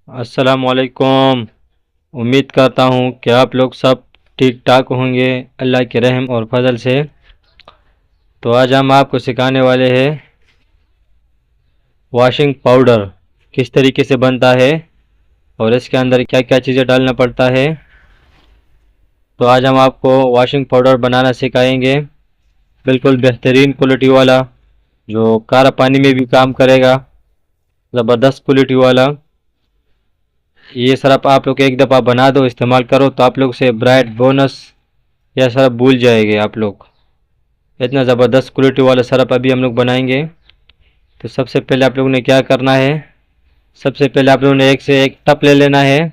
अस्सलामुअलैकुम। उम्मीद करता हूँ कि आप लोग सब ठीक ठाक होंगे अल्लाह के रहम और फजल से। तो आज हम आपको सिखाने वाले हैं वॉशिंग पाउडर किस तरीके से बनता है और इसके अंदर क्या क्या चीज़ें डालना पड़ता है। तो आज हम आपको वॉशिंग पाउडर बनाना सिखाएंगे, बिल्कुल बेहतरीन क्वालिटी वाला, जो खारा पानी में भी काम करेगा, ज़बरदस्त क्वालिटी वाला। ये सरप आप लोग एक दफ़ा बना दो, इस्तेमाल करो तो आप लोग से ब्राइट बोनस यह सरप भूल जाएंगे आप लोग। इतना ज़बरदस्त क्वालिटी वाला सरप अभी हम लोग बनाएंगे। तो सबसे पहले आप लोगों ने क्या करना है, सबसे पहले आप लोगों ने एक से एक टप ले लेना है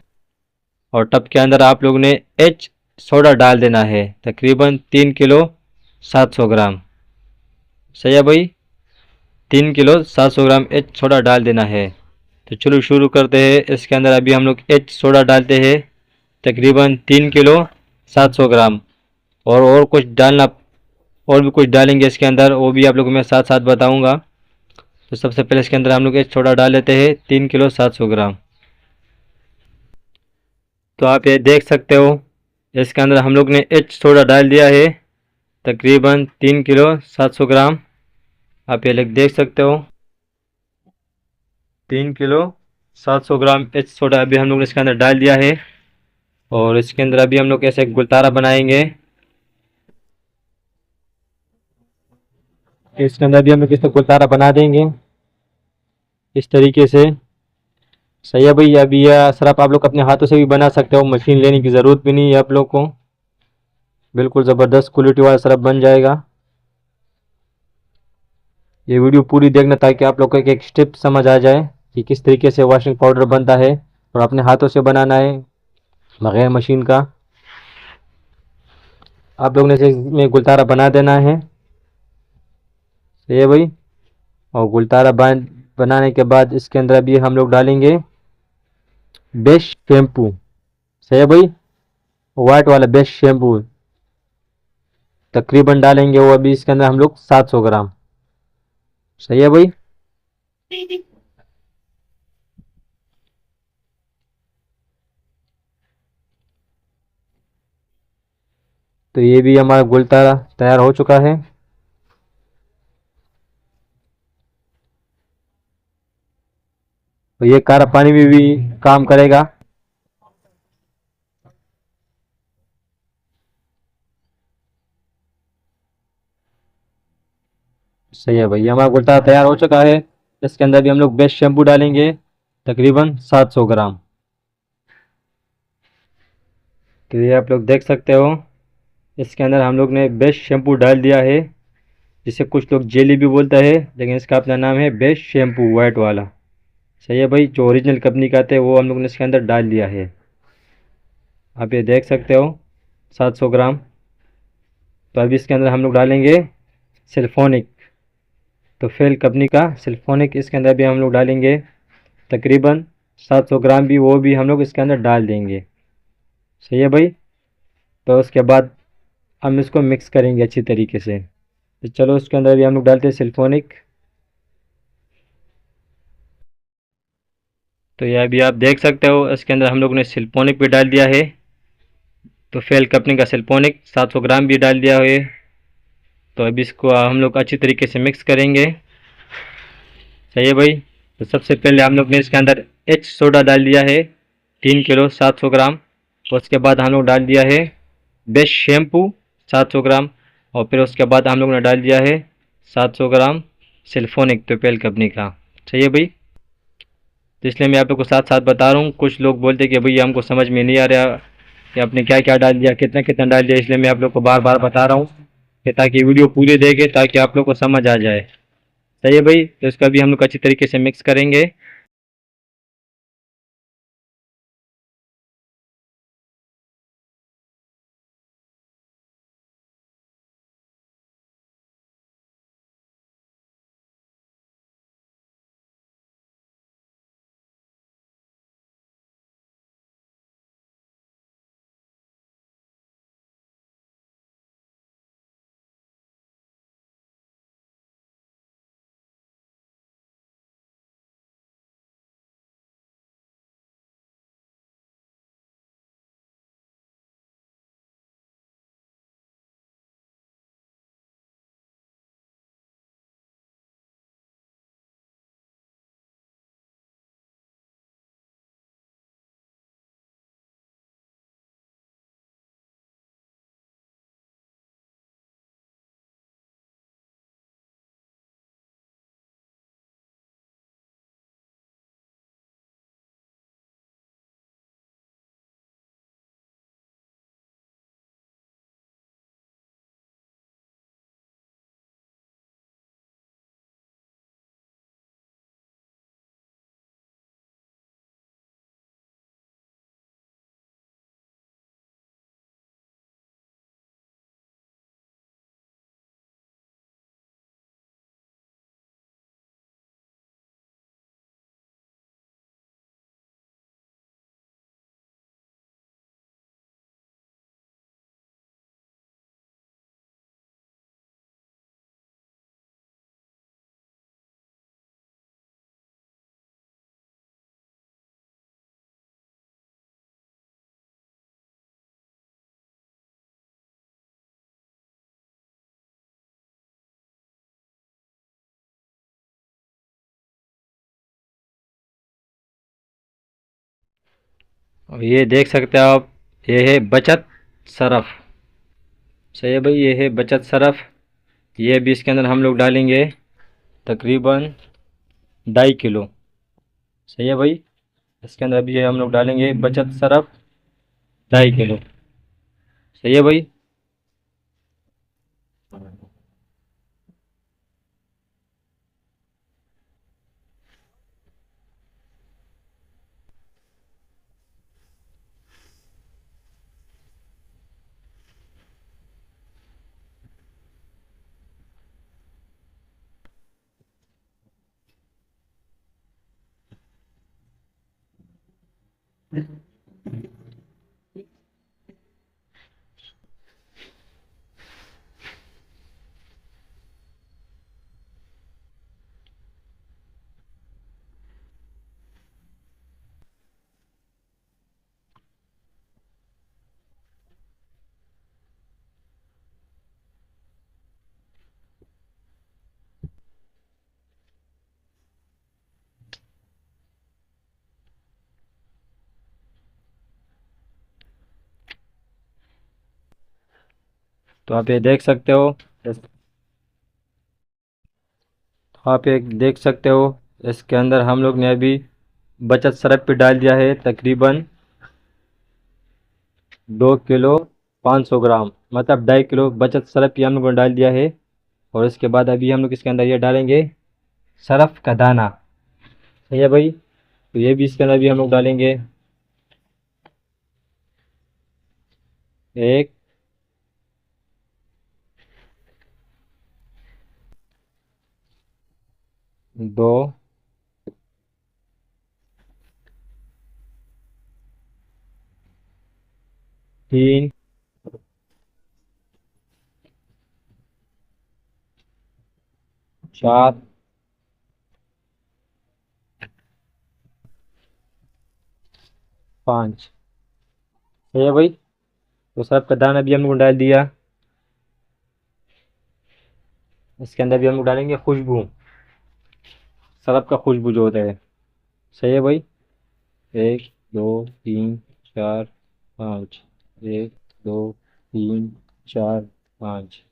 और टप के अंदर आप लोगों ने एच सोडा डाल देना है, तकरीबन 3 किलो 700 ग्राम। सही है भाई, 3 किलो 700 ग्राम एच सोडा डाल देना है। तो चलो शुरू करते हैं। इसके अंदर अभी हम लोग एच सोडा डालते हैं तकरीबन 3 किलो 700 ग्राम। और कुछ डालना, और भी कुछ डालेंगे इसके अंदर, वो भी आप लोगों को मैं साथ साथ बताऊंगा। तो सबसे पहले इसके अंदर हम लोग एच सोडा डाल लेते हैं 3 किलो 700 ग्राम। तो आप ये देख सकते हो, इसके अंदर हम लोग ने एच सोडा डाल दिया है तकरीबन 3 किलो 700 ग्राम। आप ये देख सकते हो 3 किलो 700 ग्राम एच सोडा अभी हम लोग ने इसके अंदर डाल दिया है। और इसके अंदर अभी हम लोग ऐसे गुलतारा बनाएंगे। इसके अंदर भी हम लोग इस गुलतारा बना देंगे इस तरीके से। सही है भाई, अभी यह सिर्फ आप लोग अपने हाथों से भी बना सकते हो, मशीन लेने की ज़रूरत भी नहीं है आप लोग को। बिल्कुल ज़बरदस्त क्वालिटी वाला सिरप बन जाएगा। ये वीडियो पूरी देखना ताकि आप लोग को एक एक स्टेप समझ आ जाए कि किस तरीके से वॉशिंग पाउडर बनता है, और अपने हाथों से बनाना है बगैर मशीन का। आप लोग ने इसे में गुलतारा बना देना है। सही है भाई। और गुलतारा बनाने के बाद इसके अंदर अभी हम लोग डालेंगे बेस्ट शैम्पू। सही है भाई, वाइट वाला बेस्ट शैम्पू तकरीबन डालेंगे वो अभी इसके अंदर हम लोग 700 ग्राम। सही है भाई। तो ये भी हमारा गुलतारा तैयार हो चुका है। तो ये कारा पानी में भी काम करेगा। सही है भाई, ये हमारा गुलतारा तैयार हो चुका है। इसके अंदर भी हम लोग बेस्ट शैम्पू डालेंगे तकरीबन 700 ग्राम। तो ये आप लोग देख सकते हो, इसके अंदर हम लोग ने बेस्ट शैम्पू डाल दिया है, जिसे कुछ लोग जेली भी बोलता है, लेकिन इसका अपना नाम है बेस्ट शैम्पू वाइट वाला। सही है भाई, जो ओरिजिनल कंपनी का आता है वो हम लोग ने इसके अंदर डाल दिया है। आप ये देख सकते हो 700 ग्राम। तो अभी इसके अंदर हम लोग डालेंगे सिल्फोनिक, तो फेल कंपनी का सिल्फोनिक इसके अंदर भी हम लोग डालेंगे तकरीबन 700 ग्राम भी, वो भी हम लोग इसके अंदर डाल देंगे। सही है भाई। तो उसके बाद हम इसको मिक्स करेंगे अच्छी तरीके से। तो चलो उसके अंदर भी हम लोग डालते हैं सिल्फोनिक। तो ये अभी आप देख सकते हो, इसके अंदर हम लोग ने सिल्फोनिक भी डाल दिया है। तो फेल कंपनी का सिल्फोनिक 700 ग्राम भी डाल दिया है। तो अभी इसको हम लोग अच्छी तरीके से मिक्स करेंगे। सही है भाई। तो सबसे पहले हम लोग ने इसके अंदर एच सोडा डाल दिया है 3 किलो 700 ग्राम। उसके बाद हम लोग डाल दिया है बेस्ट शैम्पू 700 ग्राम। और फिर उसके बाद हम लोग ने डाल दिया है 700 ग्राम सिल्फोनिक टोपेल कंपनी का। सही है भाई। तो इसलिए मैं आप लोग को साथ साथ बता रहा हूँ। कुछ लोग बोलते कि भैया हमको समझ में नहीं आ रहा कि आपने क्या क्या डाल दिया, कितना कितना डाल दिया, इसलिए मैं आप लोग को बार बार बता रहा हूँ कि ताकि वीडियो पूरी देखे, ताकि आप लोग को समझ आ जाए। सही है भाई। तो इसका भी हम लोग अच्छी तरीके से मिक्स करेंगे। और ये देख सकते हो आप, ये है बचत सरफ। सही है भाई, ये है बचत सरफ। ये भी इसके अंदर हम लोग डालेंगे तकरीबन 2.5 किलो। सही है भाई, इसके अंदर अभी ये हम लोग डालेंगे बचत सरफ 2.5 किलो। सही है भाई। तो आप ये देख सकते हो, आप ये देख सकते हो, इसके अंदर हम लोग ने अभी बचत सरफ पे डाल दिया है तकरीबन 2 किलो 500 ग्राम, मतलब 2.5 किलो बचत सरफ ये हम लोगों ने डाल दिया है। और इसके बाद अभी हम लोग इसके अंदर ये डालेंगे सरफ का दाना। सही है भाई, तो ये भी इसके अंदर भी हम लोग डालेंगे 1 2 3 4 5। सही है भाई, तो सरफ का दाना भी हम लोग डाल दिया। इसके अंदर भी हम लोग डालेंगे खुशबू, सरफ का खुशबू जो होता है। सही है भाई, 1 2 3 4 5, 1 2 3 4 5।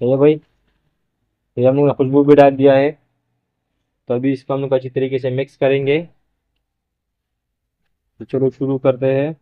सही है भाई, तो ये हम लोग ने खुशबू भी डाल दिया है। तो अभी इसको हम लोग अच्छी तरीके से मिक्स करेंगे। तो चलो शुरू करते हैं।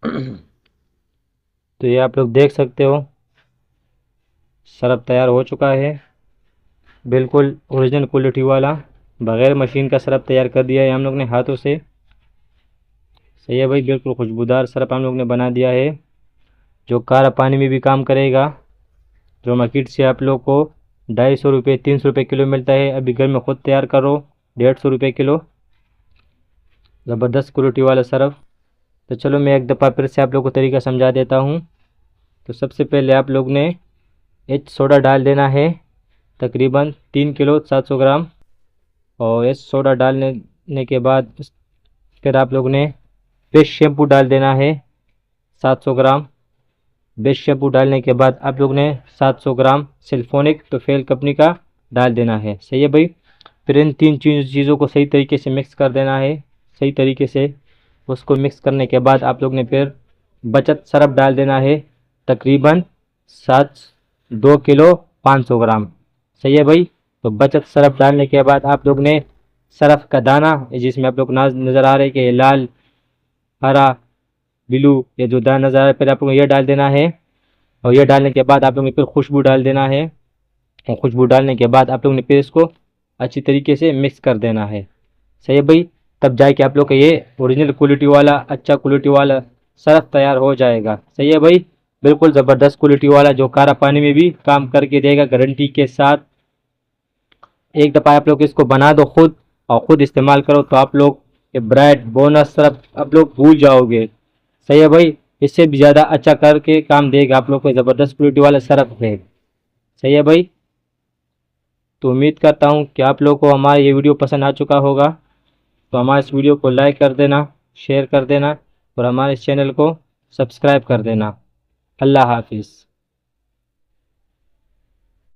तो ये आप लोग देख सकते हो सरफ तैयार हो चुका है, बिल्कुल ओरिजिनल क्वालिटी वाला, बग़ैर मशीन का सरफ तैयार कर दिया है हम लोग ने हाथों से। सही है भाई, बिल्कुल खुशबूदार सरफ हम लोग ने बना दिया है, जो काला पानी में भी काम करेगा। जो मार्केट से आप लोग को 250 रुपये 300 रुपये किलो मिलता है, अभी घर में ख़ुद तैयार करो 150 रुपये किलो, ज़बरदस्त क्वालिटी वाला सरफ। तो चलो मैं एक दफ़ा फिर से आप लोग को तरीका समझा देता हूँ। तो सबसे पहले आप लोग ने एच सोडा डाल देना है, तकरीबन 3 किलो 700 ग्राम। और एच सोडा डालने के बाद फिर आप लोग ने बेस्ट शैम्पू डाल देना है 700 ग्राम। बेस्ट शैम्पू डालने के बाद आप लोग ने 700 ग्राम सिल्फोनिक तो फेल कंपनी का डाल देना है। सही है भाई, फिर इन तीन चीज़ों को सही तरीके से मिक्स कर देना है। सही तरीके से उसको मिक्स करने के बाद आप लोग ने फिर बचत सरफ डाल देना है, तकरीबन 2 किलो 500 ग्राम। सही है भाई, तो बचत सरफ डालने के बाद आप लोग ने सरफ का दाना, जिसमें आप लोग नज़र आ रहे हैं कि लाल हरा ब्लू ये जो दाना नज़र आ रहा है, फिर आप लोग ये डाल देना है। और ये डालने के बाद आप लोग ने फिर खुशबू डाल देना है, और खुशबू डालने के बाद आप लोग ने फिर इसको अच्छी तरीके से मिक्स कर देना है। सही है भाई, तब जाके आप लोग का ये ओरिजिनल क्वालिटी वाला अच्छा क्वालिटी वाला सरफ तैयार हो जाएगा। सही है भाई, बिल्कुल ज़बरदस्त क्वालिटी वाला, जो काला पानी में भी काम करके देगा गारंटी के साथ। एक दफ़ा आप लोग इसको बना दो खुद और ख़ुद इस्तेमाल करो, तो आप लोग ये ब्राइट बोनस सरफ आप लोग भूल जाओगे। सही है भाई, इससे भी ज़्यादा अच्छा करके काम देगा आप लोग को, ज़बरदस्त क्वालिटी वाला सरफ है। सही है भाई, तो उम्मीद करता हूँ कि आप लोगों को हमारा ये वीडियो पसंद आ चुका होगा। तो हमारे इस वीडियो को लाइक कर देना, शेयर कर देना और हमारे इस चैनल को सब्सक्राइब कर देना। अल्लाह हाफिज़।